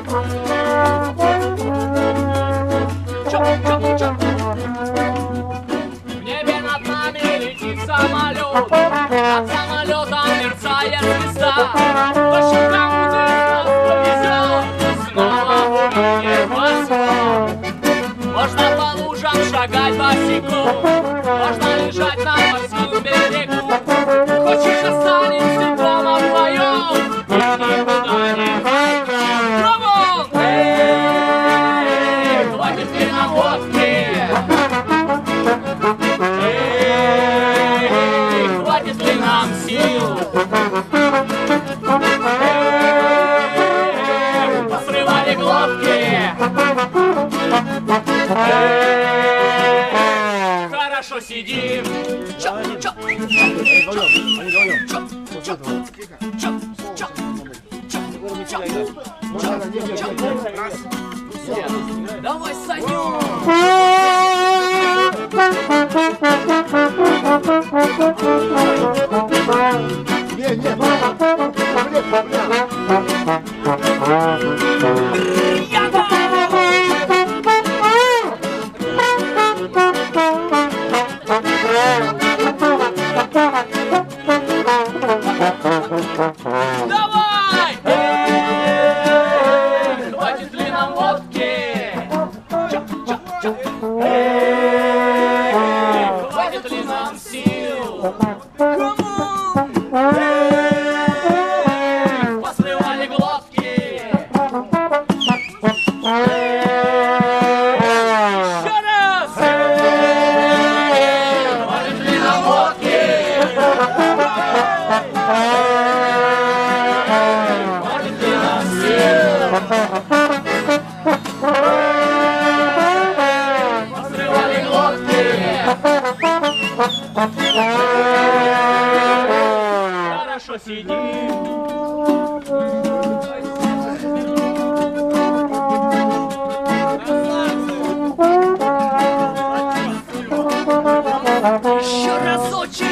В небе над нами летит самолет, над самолетом мерцает звезда. По щекам нас повезет снова увидеть восход. Можно по лужам шагать босиком, можно лежать на морском берегу. Хочешь останемся дома вдвоем и никуда не пойдем. Пробуем! Эй, хватит ли нам водки? Эй, хватит ли нам сил? Эй, посрывали глотки. Эй, хорошо сидим. Давай, Саню! Давай! Эй, хватит ли нам водки? Эй, хватит ли нам сил? Эй, посрывали глотки. Еще раз! Эй, хватит ли нам водки? Хватит ли нам сил? Посрывали глотки. Хорошо сидим. Еще разочек.